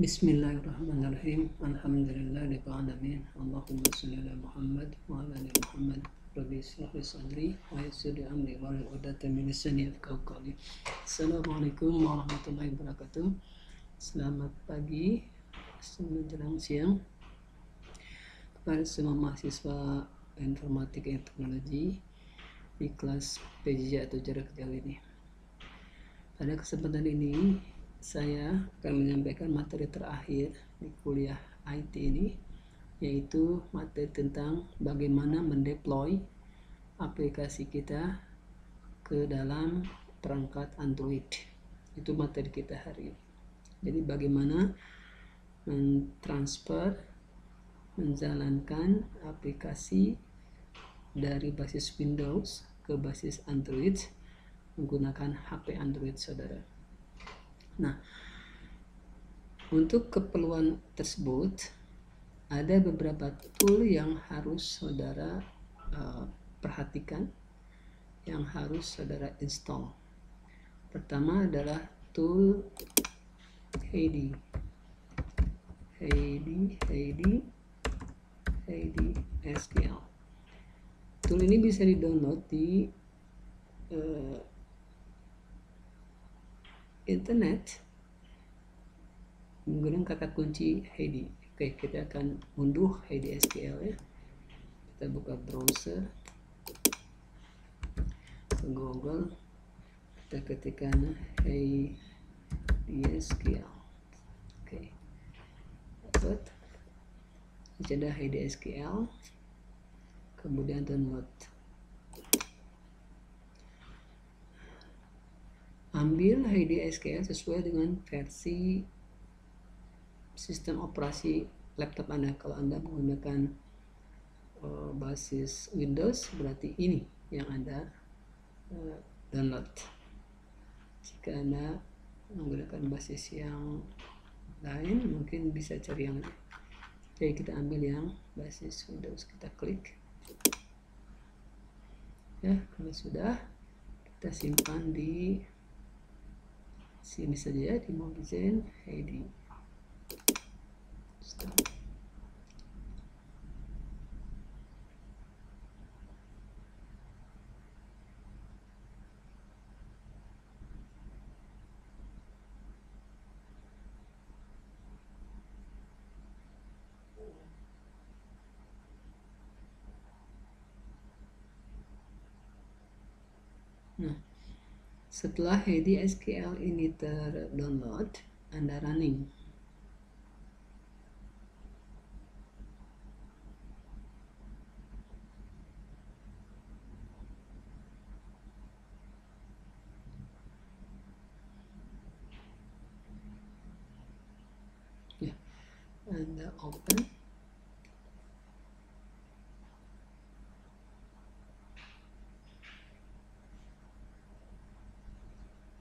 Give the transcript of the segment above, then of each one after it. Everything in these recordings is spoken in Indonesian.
Bismillahirrahmanirrahim. Alhamdulillahirabbil alamin. Allahumma shalli ala Muhammad wa ala ali Muhammad. Rabbi shrah li sadri wa yassir li amri wahlul 'uqdatam min lisani yafqahu qawli. Assalamualaikum warahmatullahi wabarakatuh. Selamat pagi menjelang siang kepada semua mahasiswa informatika dan teknologi di kelas PJJ atau jarak jauh ini. Pada kesempatan ini saya akan menyampaikan materi terakhir di kuliah IT ini, yaitu materi tentang bagaimana mendeploy aplikasi kita ke dalam perangkat Android. Itu materi kita hari ini. Jadi bagaimana mentransfer, menjalankan aplikasi dari basis Windows ke basis Android menggunakan HP Android saudara. Nah, untuk keperluan tersebut ada beberapa tool yang harus saudara perhatikan, yang harus saudara install. Pertama adalah tool Heidi SQL. Tool ini bisa di-download di internet menggunakan kata kunci Heidi. Oke, kita akan unduh Heidi SQL ya. Kita buka browser ke Google, kita ketikkan Heidi SQL. Oke, dapat. Ada Heidi SQL, kemudian download. Ambil Heidi SQL sesuai dengan versi sistem operasi laptop Anda. Kalau Anda menggunakan basis Windows, berarti ini yang Anda download. Jika Anda menggunakan basis yang lain, mungkin bisa cari yang lain. Jadi kita ambil yang basis Windows, kita klik. Ya, kalau sudah, kita simpan di sini saja di Mobizen Heidi. Nah, setelah Heidi SQL ini terdownload, Anda running. Ya, Anda open.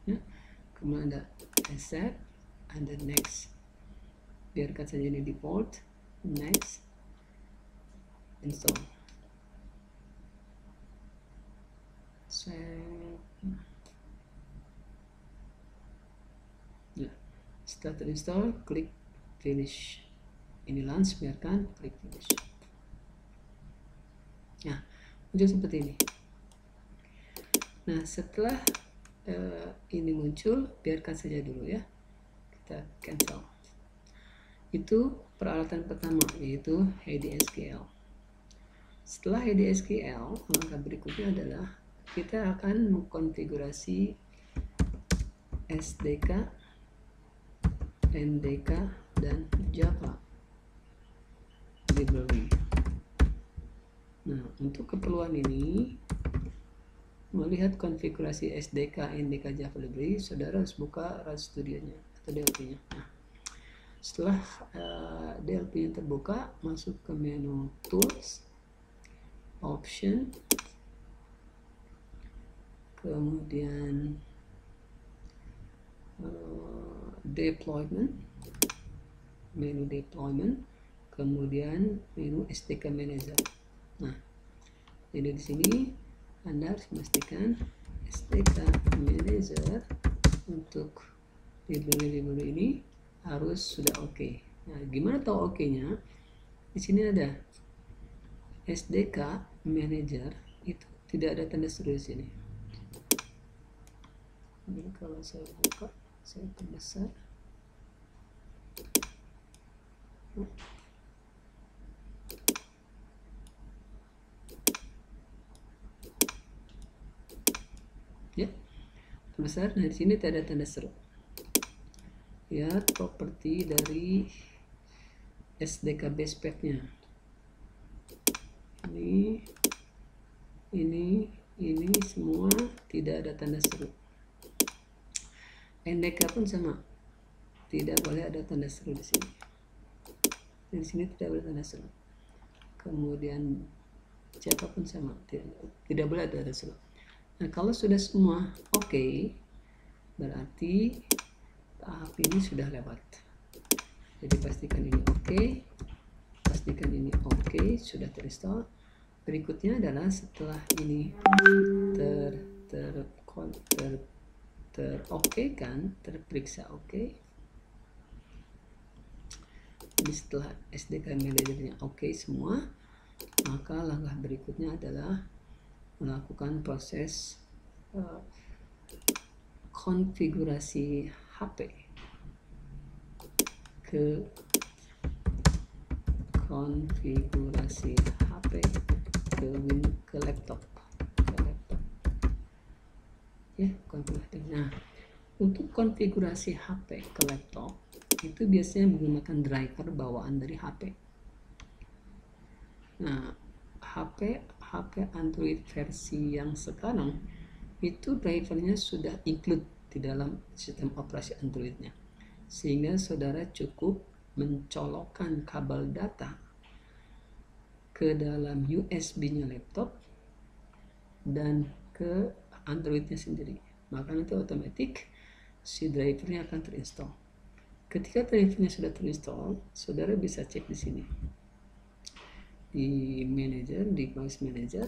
Ya, kemudian Anda accept, Anda next. Biarkan saja ini default. Next, install. Ya, setelah terinstall, klik finish. Ini launch, biarkan, klik finish. Nah, muncul seperti ini. Nah, setelah ini muncul, biarkan saja dulu ya. Kita cancel. Itu peralatan pertama, yaitu Heidi SQL. Setelah Heidi SQL, langkah berikutnya adalah kita akan mengkonfigurasi SDK, NDK, dan Java library. Nah, untuk keperluan ini, melihat konfigurasi SDK, NDK, Java library, saudara harus buka RunStudio-nya atau DLP-nya. Nah, setelah DLP-nya terbuka, masuk ke menu Tools, Option, kemudian Deployment, menu Deployment, kemudian menu SDK Manager. Nah, jadi di sini Anda harus memastikan SDK Manager untuk library ini harus sudah oke. Nah, gimana tahu oke-nya? Di sini ada SDK Manager, itu tidak ada tanda seru di sini. Jadi kalau saya buka, saya perbesar. Ya, perbesar. Nah, di sini tidak ada tanda seru. Lihat properti dari SDK base pack-nya. Ini semua tidak ada tanda seru. NDK pun sama, tidak boleh ada tanda seru di sini. Di sini tidak boleh tanda seru. Kemudian Java pun sama, tidak boleh ada tanda seru. Nah, kalau sudah semua oke, berarti tahap ini sudah lewat. Jadi pastikan ini oke, pastikan ini oke, sudah terinstall. Berikutnya adalah setelah ini terperiksa oke. Jadi setelah SDK Managernya oke semua, maka langkah berikutnya adalah melakukan proses konfigurasi HP ke laptop. Ya, konfigurasi. Nah, untuk konfigurasi HP ke laptop itu biasanya menggunakan driver bawaan dari HP. Nah, HP Android versi yang sekarang itu drivernya sudah include di dalam sistem operasi Androidnya, sehingga saudara cukup mencolokkan kabel data ke dalam USB-nya laptop dan ke Androidnya sendiri, maka nanti otomatis si drivernya akan terinstall. Ketika drivernya sudah terinstall, saudara bisa cek di sini di manager, device manager.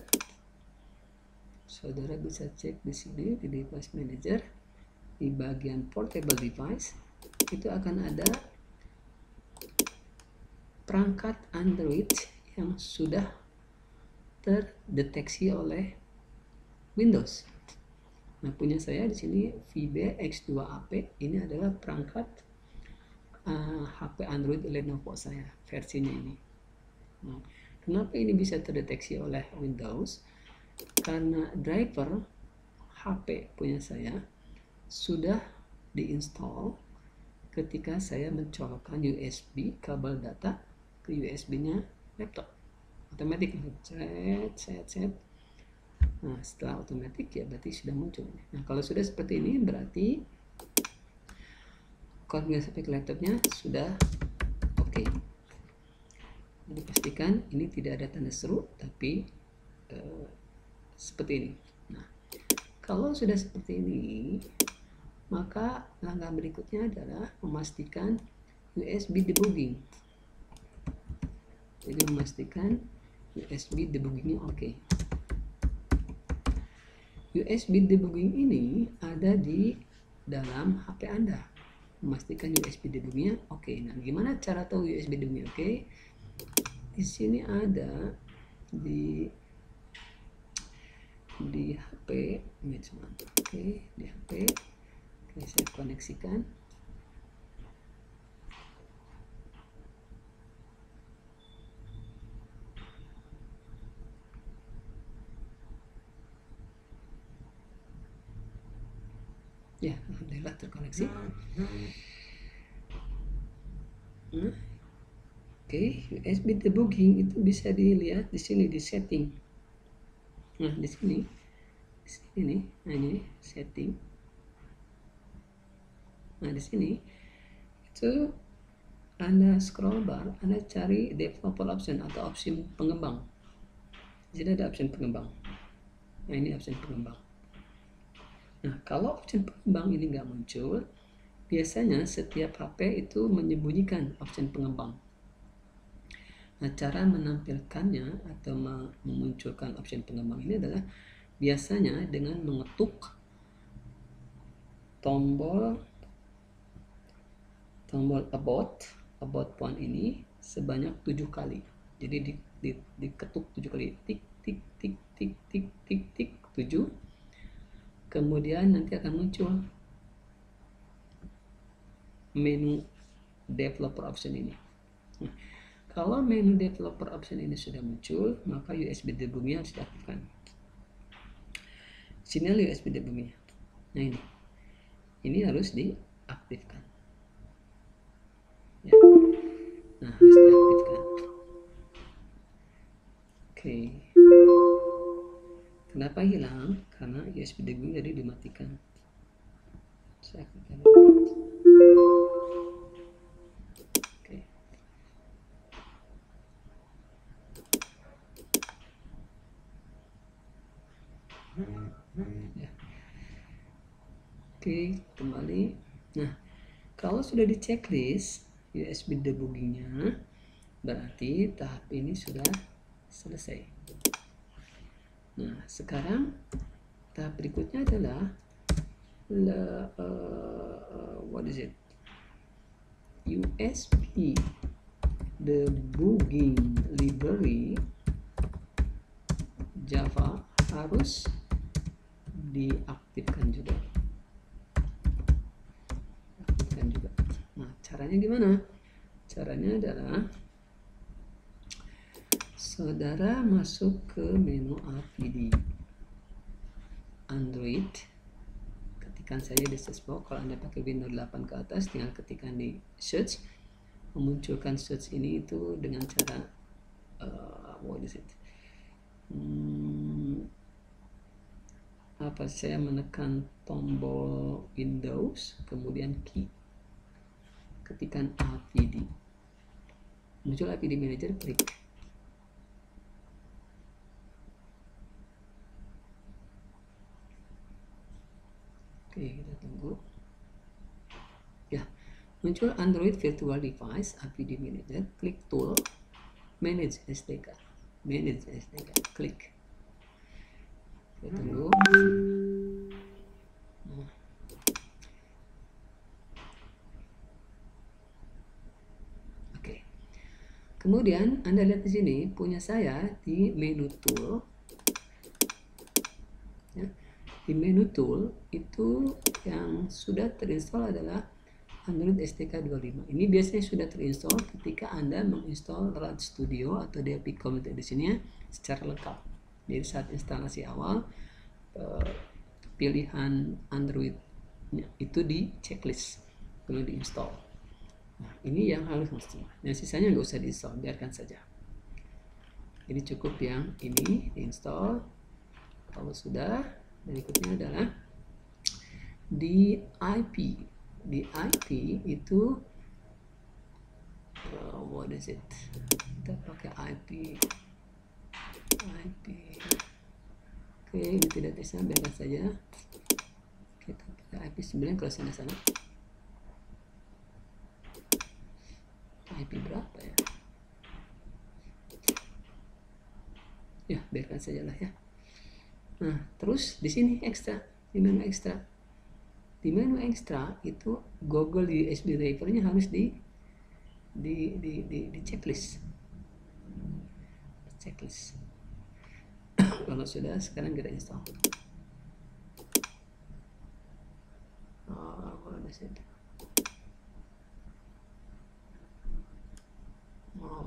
Saudara bisa cek di sini di device manager, di bagian portable device itu akan ada perangkat Android yang sudah terdeteksi oleh Windows. Nah, punya saya di sini VB X2AP, ini adalah perangkat HP Android Lenovo saya, versinya ini. Nah, kenapa ini bisa terdeteksi oleh Windows? Karena driver HP punya saya sudah diinstal ketika saya mencolokkan USB kabel data ke USB-nya laptop. Otomatis set. Nah, setelah otomatis ya berarti sudah muncul. Nah, kalau sudah seperti ini berarti konfigurasi laptopnya sudah oke. Jadi pastikan ini tidak ada tanda seru, tapi seperti ini. Nah, kalau sudah seperti ini, maka langkah berikutnya adalah memastikan USB debugging. Jadi memastikan USB debuggingnya oke. USB debugging ini ada di dalam HP Anda. Memastikan USB debuggingnya oke. Nah, gimana cara tahu USB debuggingnya oke? Di sini ada di HP management. Oke, di HP. Oke, saya koneksikan. Ya, alhamdulillah terkoneksi. Oke, USB debugging itu bisa dilihat di sini di setting. Nah, di sini nih, nah ini setting. Nah, di sini itu Anda scroll bar, Anda cari developer option atau opsi pengembang. Di sini ada opsi pengembang. Nah, ini opsi pengembang. Nah, kalau opsi pengembang ini nggak muncul, biasanya setiap HP itu menyembunyikan opsi pengembang. Nah, cara menampilkannya atau memunculkan opsi pengembang ini adalah biasanya dengan mengetuk tombol tombol about point ini sebanyak 7 kali. Jadi diketuk 7 kali, tik tik tik tik tik tik tik 7. Kemudian nanti akan muncul menu developer option ini. Kalau menu developer option ini sudah muncul, maka USB debuggingnya harus diaktifkan. Sini USB debuggingnya. Nah ini harus diaktifkan. Ya. Nah harus diaktifkan. Oke. Kenapa hilang? Karena USB debugging tadi dimatikan. Saya aktifkan. Ya. Oke, kembali. Nah, kalau sudah di checklist USB debuggingnya, berarti tahap ini sudah selesai. Nah, sekarang tahap berikutnya adalah what is it? USB debugging library Java harus diaktifkan juga. Nah, caranya gimana? Caranya adalah saudara masuk ke menu RPD Android, ketikkan saja di search box. Kalau Anda pakai Windows 8 ke atas, tinggal ketikkan di search, memunculkan search ini itu dengan cara what is it? Saya menekan tombol Windows, kemudian key, ketikkan RPD, muncul RPD Manager, klik. Oke, kita tunggu. Ya, muncul Android Virtual Device RPD Manager, klik Tool, Manage SDK, klik. Kita tunggu. Nah. Oke. Kemudian Anda lihat di sini punya saya di menu tool. Ya. Di menu tool itu yang sudah terinstall adalah Android SDK 25. Ini biasanya sudah terinstall ketika Anda menginstall RAD Studio atau DLP Community Edition-nya secara lengkap. Jadi saat instalasi awal pilihan Android itu di checklist, perlu diinstal. Nah, ini yang harus mesti. Yang sisanya nggak usah diinstal, biarkan saja. Jadi cukup yang ini diinstal. Kalau sudah, berikutnya adalah di IP. Di IP itu what is it? Kita pakai IP. Oke, ini tidak bisa, biarkan saja. Kita pakai IP 9 kalau sana. IP berapa ya? Ya, biarkan sajalah ya. Nah, terus di sini ekstra, di menu ekstra. Di menu ekstra itu Google USB driver-nya harus di checklist. Kalau sudah, sekarang kita install.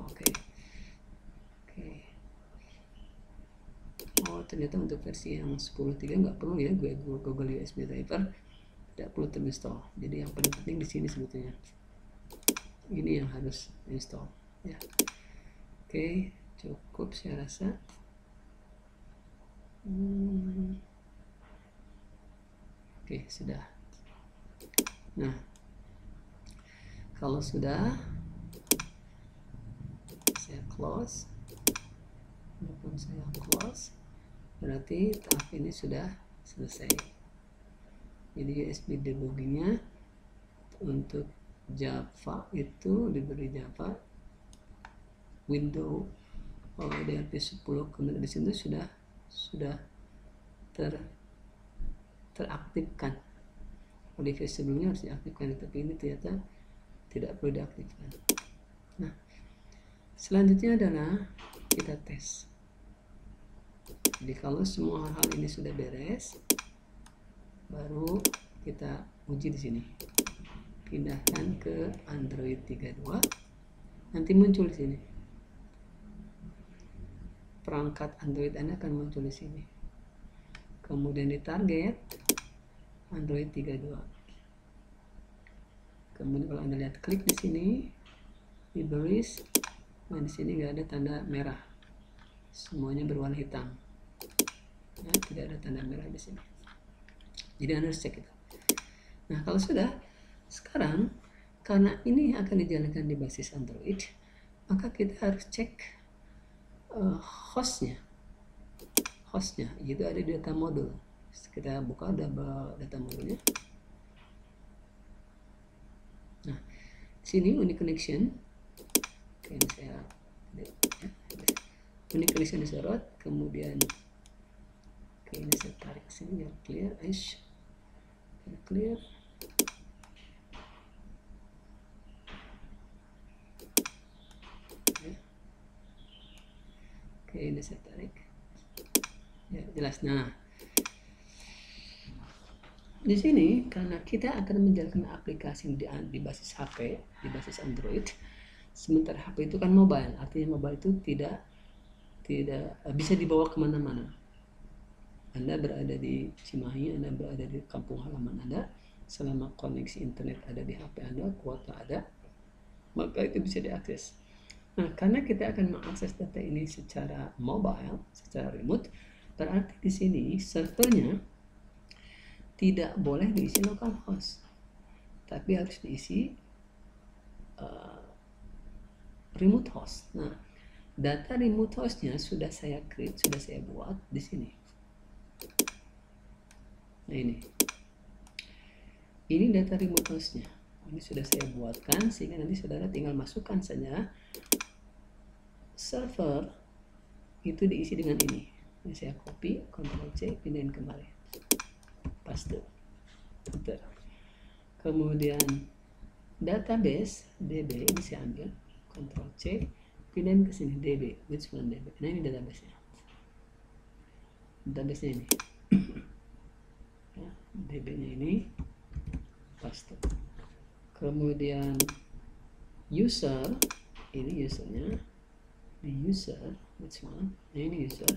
Oke. Oh, ternyata untuk versi yang 10.3 nggak perlu ya, Google USB driver tidak perlu terinstall. Jadi yang paling penting di sini sebetulnya ini yang harus install ya. Oke, cukup saya rasa. Oke, sudah. Nah, kalau sudah, saya close. Walaupun saya close, berarti tahap ini sudah selesai. Jadi USB debuggingnya untuk Java itu diberi Java Windows DLP 10 kemudian di sini sudah teraktifkan. Kalau di versi sebelumnya harus diaktifkan, tapi ini ternyata tidak perlu diaktifkan. Nah, selanjutnya adalah kita tes. Jadi kalau semua hal ini sudah beres, baru kita uji di sini. Pindahkan ke Android 32. Nanti muncul di sini. Perangkat Android Anda akan muncul di sini. Kemudian di target Android 32. Kemudian kalau Anda lihat, klik di sini, di baris, nah di sini nggak ada tanda merah, semuanya berwarna hitam. Nah, tidak ada tanda merah di sini. Jadi Anda harus cek itu. Nah, kalau sudah, sekarang karena ini akan dijalankan di basis Android, maka kita harus cek hostnya, itu ada di data modul. Kita buka data modulnya. Nah, sini unique connection. Oke, ini saya unique connection disorot, kemudian oke, ini saya tarik sini biar clear, clear. Oke, ini saya tarik. Ya, jelas. Nah, di sini karena kita akan menjalankan aplikasi di basis HP, di basis Android, sementara HP itu kan mobile, artinya mobile itu tidak bisa dibawa kemana-mana. Anda berada di Cimahi, Anda berada di kampung halaman Anda, selama koneksi internet ada di HP Anda, kuota ada, maka itu bisa diakses. Nah, karena kita akan mengakses data ini secara mobile, secara remote, berarti di sini servernya tidak boleh diisi localhost, tapi harus diisi remote host. Nah, data remote hostnya sudah saya create, sudah saya buat di sini. Nah, ini data remote hostnya. Ini sudah saya buatkan sehingga nanti saudara tinggal masukkan saja server itu diisi dengan ini. Ini saya copy, Ctrl C, pindahin kembali, paste, enter. Kemudian database DB ini saya ambil, Ctrl C, pindahin ke sini, DB, which one DB. Nah, ini database-nya. Database-nya ini. Ya, DB-nya ini paste. Kemudian user, ini usernya, di user, which one? Nah, ini user,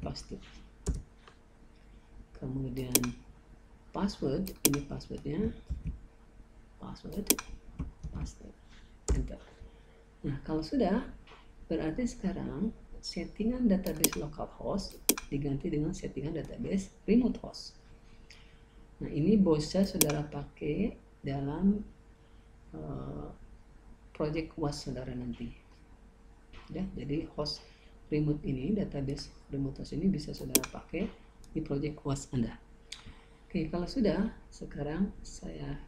paste. Kemudian password, ini passwordnya, password, paste, enter. Nah, kalau sudah, berarti sekarang settingan database localhost diganti dengan settingan database remote host. Nah, ini bisa saudara pakai dalam project UAS saudara nanti. Ya, jadi host remote ini, database remote host ini bisa saudara pakai di project UAS Anda. Oke, kalau sudah, sekarang saya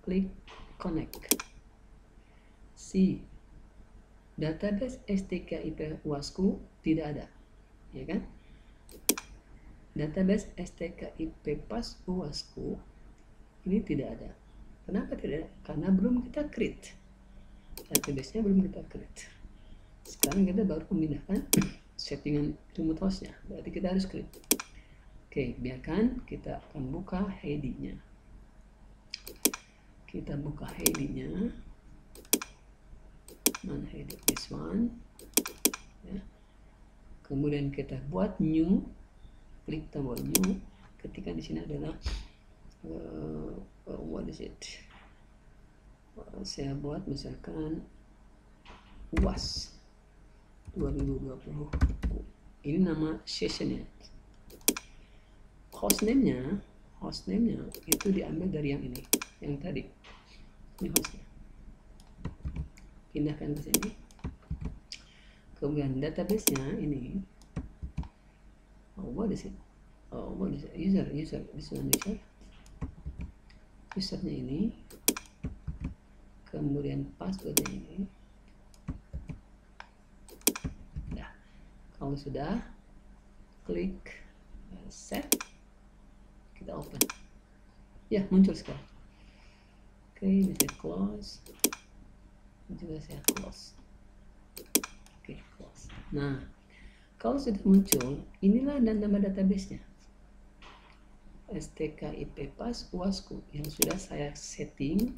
klik connect. Si database STKIP UASku tidak ada, ya kan? Database STKIP PAS UASku ini tidak ada. Kenapa tidak ada? Karena belum kita create. Database-nya belum kita create. Sekarang kita baru memindahkan settingan remote host-nya. Berarti kita harus create. Oke, biarkan kita akan buka heading-nya. Kita buka heading-nya. Mana heading? This one. Ya. Kemudian kita buat new. Klik tombol new. Ketika di sini adalah what is it? Saya buat misalkan UAS 2020. Ini nama sessionnya. Hostname-nya itu diambil dari yang ini, yang tadi. Ini hostnya. Pindahkan ke sini. Kemudian database-nya ini. What is it? What is it? User. This one user. Usernya ini. Kemudian passwordnya ini. Nah, kalau sudah, klik set, kita open. Ya, muncul sekarang. Oke, ini saya close, ini juga saya close. Oke, close. Nah, kalau sudah muncul, inilah nama database-nya. STKIPPAS UASku yang sudah saya setting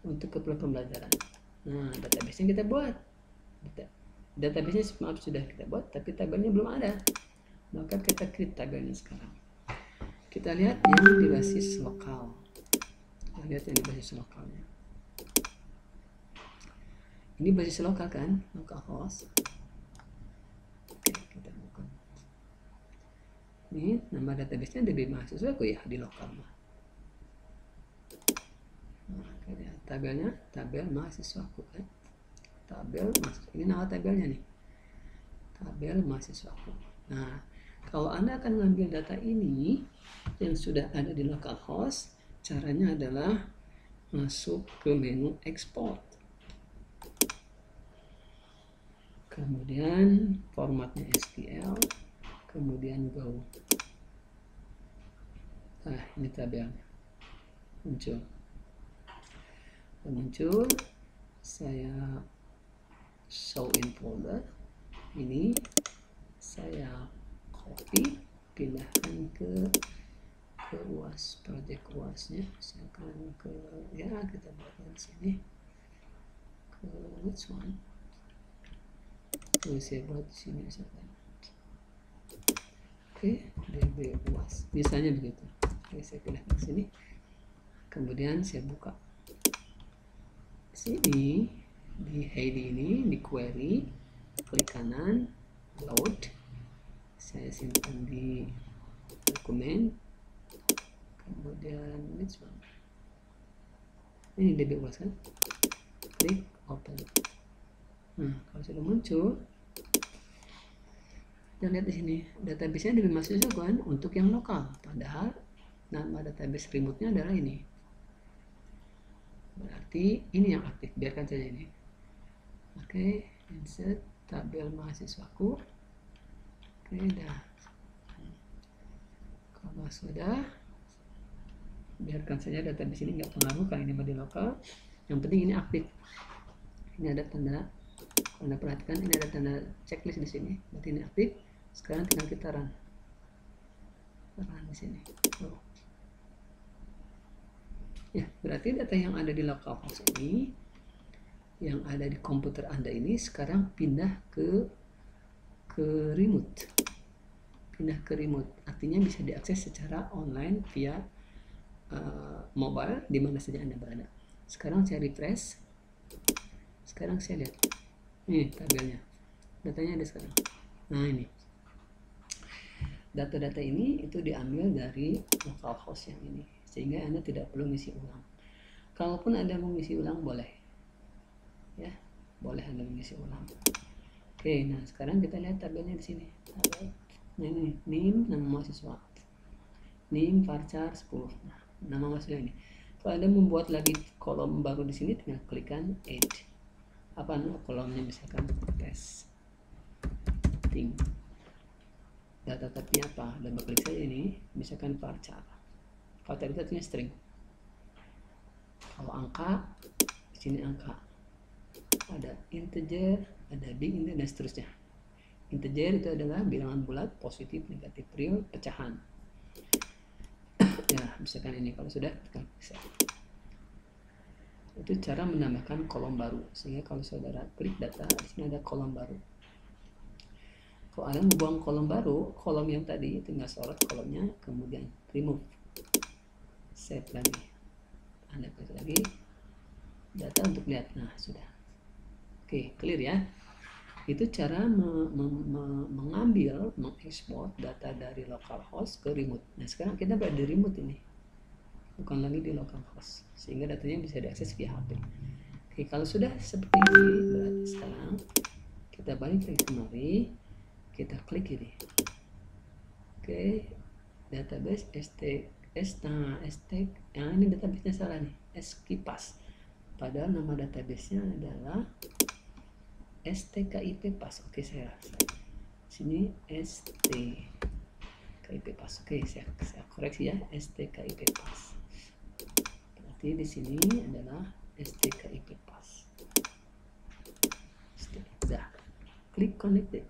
untuk keperluan pembelajaran. Nah, database-nya kita buat. Database-nya maaf sudah kita buat, tapi tabelnya belum ada. Maka kita create tabelnya sekarang. Kita lihat yang di basis lokal. Kita lihat yang di basis lokalnya. Ini basis lokal kan, localhost. Oke, kita buka. Ini nama database-nya DB mahasiswaku ya di lokal. Nah, tabelnya tabel mahasiswaku kan. Tabel mahasiswa. Ini nama tabelnya nih. Tabel mahasiswaku. Nah, kalau Anda akan mengambil data ini yang sudah ada di localhost, caranya adalah masuk ke menu export. Kemudian formatnya SQL, kemudian go. Nah, ini tabelnya muncul. Saya show in folder. Ini saya copy, pindahkan ke UAS, project UAS-nya. Misalkan ke, ya kita buatkan sini ke which one? Saya buat sini misalkan. Oke, DB UAS. Misalnya begitu. Oke, saya pindahkan ke sini. Kemudian saya buka. Sini di head ini, di query, klik kanan, load. Saya simpan di dokumen. Kemudian which one? Ini DB UAS kan? Klik open. Nah, kalau sudah muncul, dan lihat di sini database-nya DB mahasiswa kan untuk yang lokal. Padahal nama database remote-nya adalah ini. Berarti ini yang aktif, biarkan saja ini. Oke, insert tabel mahasiswaku. Oke, dah. Kalau sudah, biarkan saja database ini nggak pengaruh kalau ini di lokal. Yang penting ini aktif. Ini ada tanda, kalau Anda perhatikan ini ada tanda checklist di sini. Berarti ini aktif. Sekarang tinggal kita run di sini. Oh. Ya, berarti data yang ada di localhost ini, yang ada di komputer Anda ini sekarang pindah ke remote. Pindah ke remote, artinya bisa diakses secara online via mobile di mana saja Anda berada. Sekarang saya refresh. Sekarang saya lihat. Ini tabelnya. Datanya ada sekarang. Nah, ini. Data-data ini itu diambil dari localhost yang ini. Sehingga Anda tidak perlu ngisi ulang. Kalaupun Anda mau ngisi ulang, boleh. Ya, boleh Anda mengisi ulang. Oke, nah sekarang kita lihat tabelnya di sini. Tabel. Nah ini, name, nama mahasiswa. Name, varchar 10. Nah, nama mahasiswa ini. Kalau Anda membuat lagi kolom baru di sini, tinggal klikkan add. Apa nama kolomnya, misalkan test. Ting. Data type-nya apa? Double klik saja ini, misalkan varchar. Varchar itu artinya string. Kalau angka, di sini angka. Ada integer, ada big integer, dan seterusnya. Integer itu adalah bilangan bulat, positif, negatif, real, pecahan. Ya, misalkan ini kalau sudah bisa. Itu cara menambahkan kolom baru. Sehingga kalau saudara klik data, di sini ada kolom baru. Kalau Anda membuang kolom baru, kolom yang tadi tinggal sorot kolomnya, kemudian remove. Save lagi. Anda klik lagi data untuk lihat. Nah, sudah. Oke, clear ya. Itu cara mengambil, mengekspor data dari localhost ke remote. Nah, sekarang kita berada di remote ini, bukan lagi di localhost, sehingga datanya bisa diakses via HP. Oke, kalau sudah seperti ini, berarti sekarang kita balik lagi kemari, kita klik ini. Oke, database yang ini database-nya salah nih, SKIPPAS. Padahal nama database-nya adalah STKIPPAS. Oke, saya sini STKIPPAS. Oke, saya koreksi ya, STKIPPAS. Berarti di sini adalah STKIP pas. Dah, klik connected.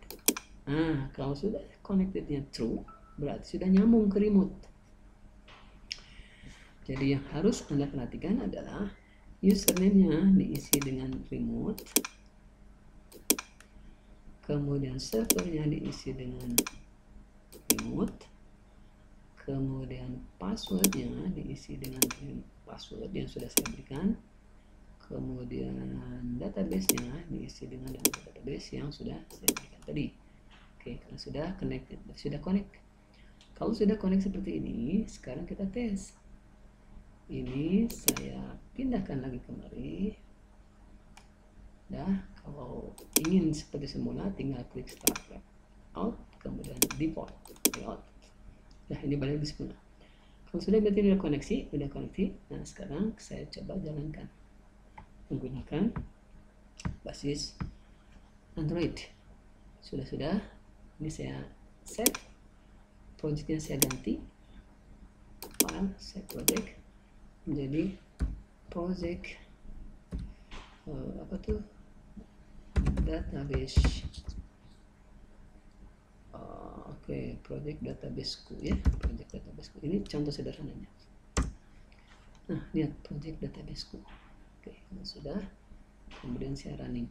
Nah, kalau sudah connectednya true, berarti sudah nyambung ke remote. Jadi yang harus Anda perhatikan adalah username-nya diisi dengan remote, kemudian servernya diisi dengan remote, kemudian passwordnya diisi dengan password yang sudah saya berikan, kemudian database-nya diisi dengan database yang sudah saya berikan tadi. Oke, kalau sudah connected, sudah connect. Kalau sudah connect seperti ini, sekarang kita tes. Ini saya pindahkan lagi kemari. Nah, kalau ingin seperti semula, tinggal klik start out, kemudian default layout. Nah, ini balik di semula. Kalau sudah berarti sudah koneksi. Nah, sekarang saya coba jalankan menggunakan basis Android. Sudah. Ini saya save. Projectnya saya ganti. File, save project menjadi project apa tuh? Database. Oke, project databaseku ya, project databaseku. Ini contoh sederhananya. Nah, lihat project databaseku. Oke, sudah. Kemudian saya running.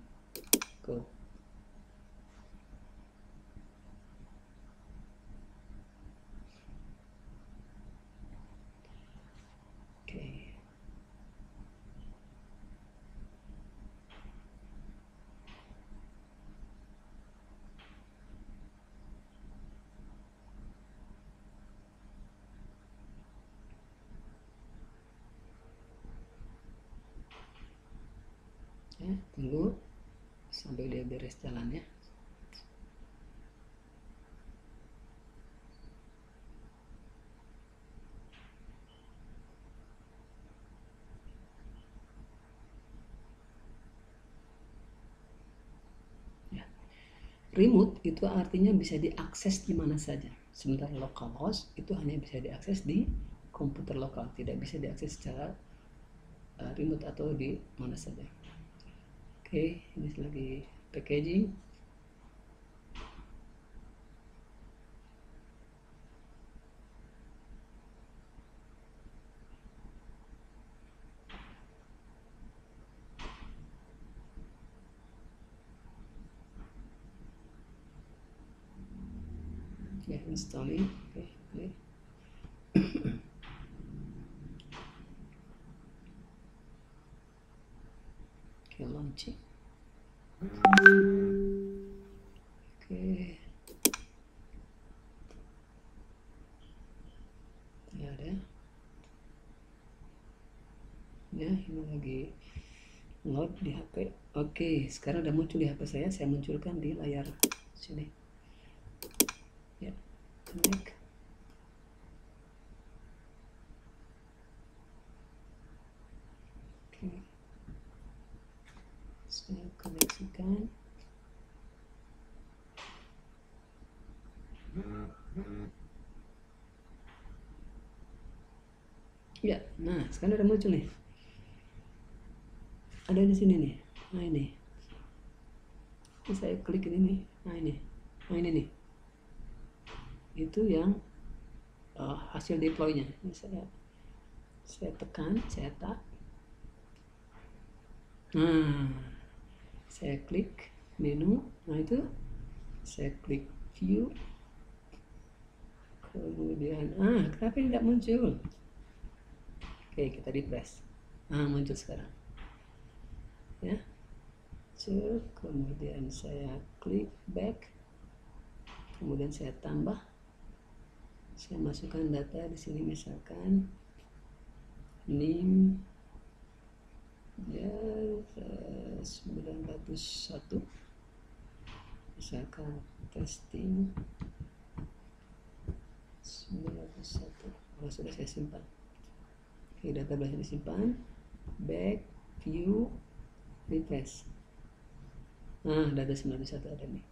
Go. Oke. Tunggu sampai dia beres jalannya. Remote itu artinya bisa diakses di mana saja. Sementara localhost itu hanya bisa diakses di komputer lokal, tidak bisa diakses secara remote atau di mana saja. Oke, ini lagi packaging. Ya, installing. Oke. Oke, launching. Oke. Ya ada. Ya, ini lagi load di HP. Oke, sekarang udah muncul di HP saya munculkan di layar sini. Ya, connect. Oke. Saya koneksikan. Ya, nah sekarang udah muncul nih. Ada di sini nih. Nah ini saya klik ini nih. Nah ini nih. Itu yang hasil deploynya. Ini saya tekan, saya tap. Nah, saya klik menu. Nah itu saya klik view. Kemudian kenapa ini tidak muncul? Oke, kita refresh. Muncul sekarang. Ya. Kemudian saya klik back. Kemudian saya tambah. Saya masukkan data di sini, misalkan NIM ya 901, misalkan testing 901. Kalau sudah saya simpan. Oke, data berhasil disimpan. Back, view, refresh. Data 901 ada nih.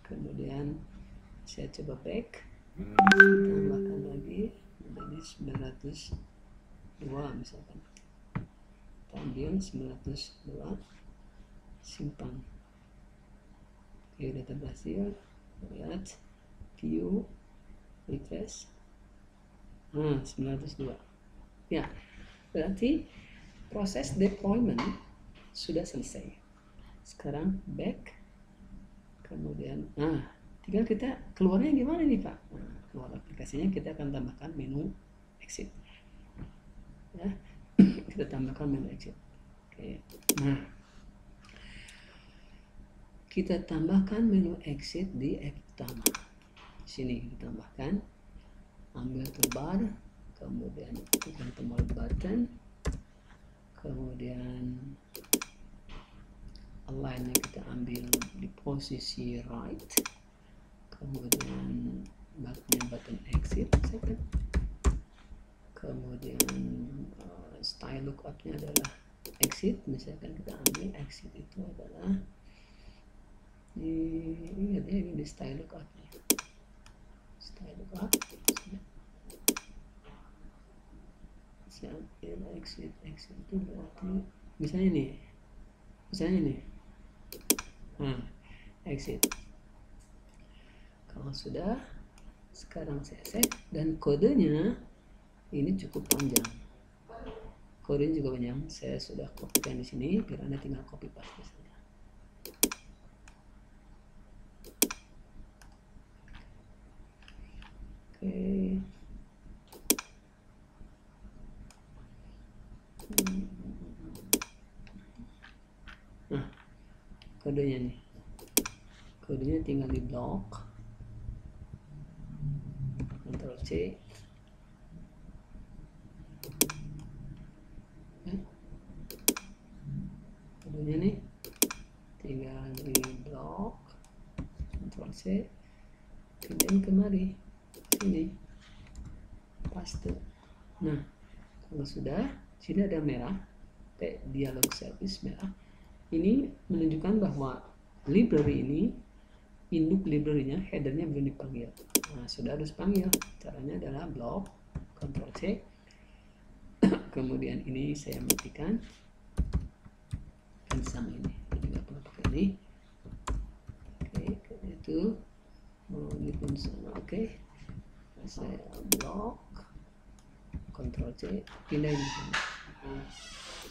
Kemudian saya coba back, tambahkan lagi menjadi ini 902 misalkan, kita ambil 902, simpan. Oke, data berhasil. Lihat view, refresh. 902 ya, berarti proses deployment sudah selesai. Sekarang back, kemudian tinggal kita keluarnya gimana nih Pak. Keluar aplikasinya kita akan tambahkan menu exit ya. Kita tambahkan menu exit. Oke, kita tambahkan menu exit di app utama. Di sini ditambahkan, ambil toolbar, kemudian tekan tombol button, kemudian align-nya kita ambil di posisi right, kemudian button exit, kemudian style lookup-nya adalah exit, misalkan kita ambil exit itu adalah ini di style lookup-nya, style lookup, exit itu berarti misalnya nih, exit. Kalau sudah, sekarang saya save, dan kodenya ini cukup panjang. Kodenya juga panjang. Saya sudah kopikan di sini, biar Anda tinggal copy paste saja. Oke. Kodenya nih. Kodenya tinggal di blok. Ctrl C. Kodenya nih tinggal di blok. Ctrl C. Kemudian kemari sini paste. Nah, kalau sudah, sini ada merah, dialog service merah. Ini menunjukkan bahwa library ini, induk library-nya, header-nya belum dipanggil. Nah, sudah harus panggil. Caranya adalah blok, Ctrl C. Kemudian ini saya matikan. Kan sama ini. Jadi nggak perlu pakai ini. Oke, itu. Ini pun sama. Oke. Saya blok, Ctrl C, pindahin di sini.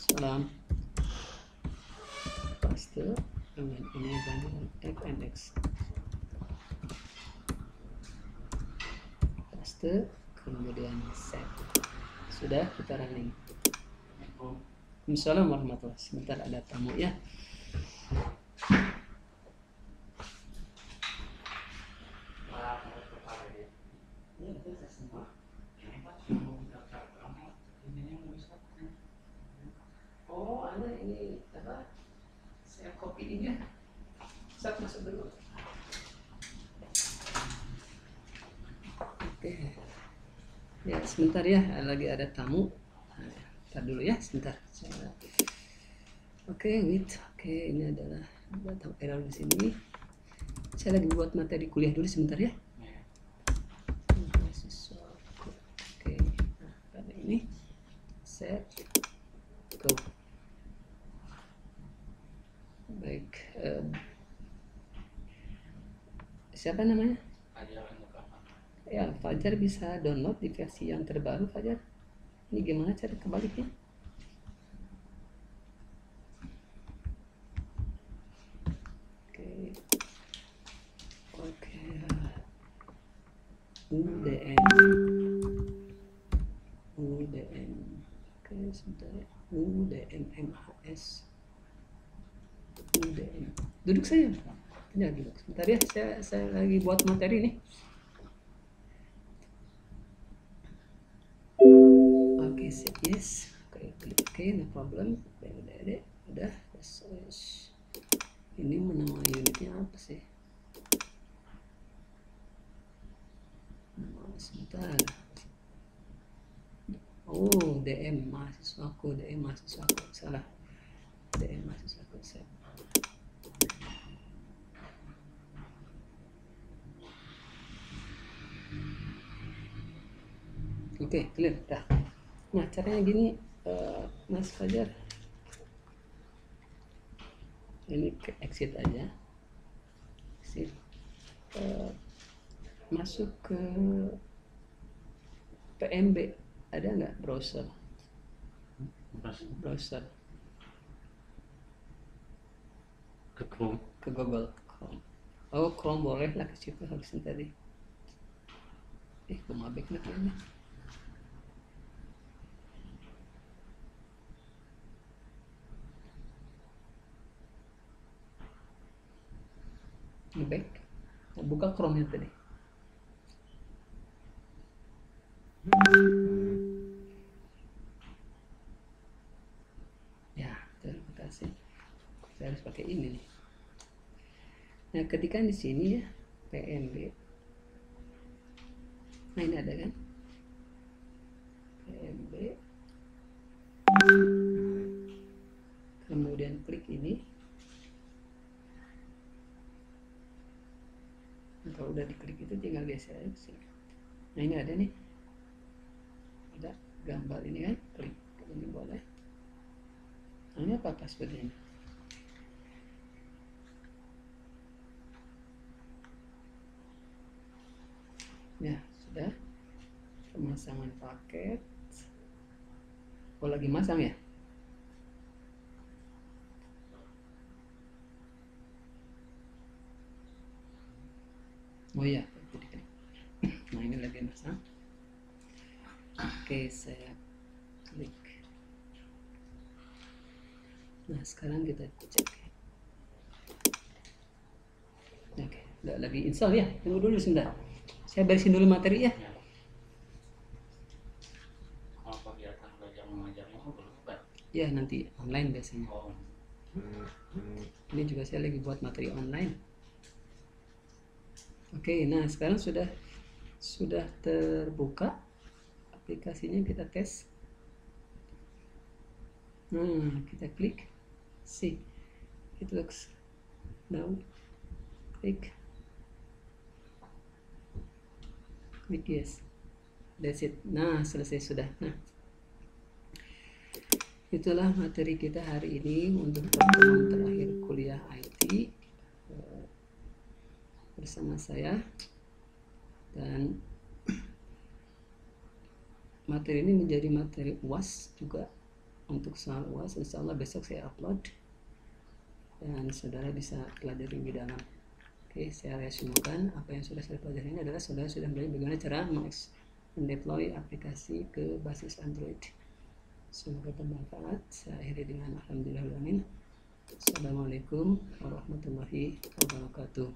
Salam. Paste, dengan ini dengan FNX. Paste, kemudian save. Sudah, kita running. Assalamualaikum warahmatullahi wabarakatuh. Sebentar ada tamu ya. Oh, Anda ini apa? Saya copy ini ya. Saya masuk dulu. Oke. Ya, sebentar ya, lagi ada tamu. Ntar dulu ya, sebentar. Oke, wait. Oke, ini adalah data error di sini. Saya lagi buat materi kuliah dulu sebentar ya. Oke, nah, karena ini set go. Baik, siapa namanya? Ya, Fajar bisa download di versi yang terbaru, Fajar. Ini gimana cara kebaliknya? Oke. UDN. Oke, sebentar ya. UDN. Duduk saja. Ya, duduk. Sebentar ya, saya lagi buat materi nih. Oke, set yes. Oke, klik oke, no problem. Udah. Yes. Ini nama unitnya apa sih? Sebentar. Oh, DM mahasiswaku. Salah. DM mahasiswaku. Set. Oke, clear, dah. Nah, caranya gini, Mas Fajar. Ini ke exit aja. Exit. Masuk ke PMB. Ada nggak browser? Browser. Ke Chrome. Ke Google Chrome. Oh, Chrome boleh lah, ke situ harusnya tadi. Kemabek nih kayaknya. Back. Buka Chrome-nya tadi. Ya, terima kasih. Saya harus pakai ini nih. Nah, ketika di sini ya PMB. Nah, ini ada kan? PMB. Kemudian klik ini. Nah, kalau udah diklik itu tinggal biasa aja sini. Nah, ini ada nih. Ada gambar ini kan? Klik ini boleh. Nah, ini apa passwordnya? Ya, sudah. Pemasangan paket. Oh, lagi masang ya? Oh iya, nah ini lagi masang. Oke, saya klik. Nah, sekarang kita cek. Oke, udah lagi install ya. Tunggu dulu sebentar. Saya beresin dulu materi ya. Kalau kegiatan belajar mengajarnya belum kan? Ya, nanti online biasanya. Oh. Ini juga saya lagi buat materi online. Oke, nah sekarang sudah terbuka aplikasinya, kita tes. Nah, kita klik. See, it looks now. Klik yes. That's it. Nah, selesai sudah. Nah, itulah materi kita hari ini untuk pertemuan terakhir kuliah IT bersama saya. Dan materi ini menjadi materi UAS juga. Untuk soal UAS, insya Allah besok saya upload dan saudara bisa pelajari lebih dalam. Oke, saya resumekan apa yang sudah saya pelajari ini adalah saudara sudah belajar bagaimana cara mendeploy aplikasi ke basis Android. Semoga bermanfaat. Saya akhiri dengan alhamdulillahirrahmanirrahim. Assalamualaikum warahmatullahi wabarakatuh.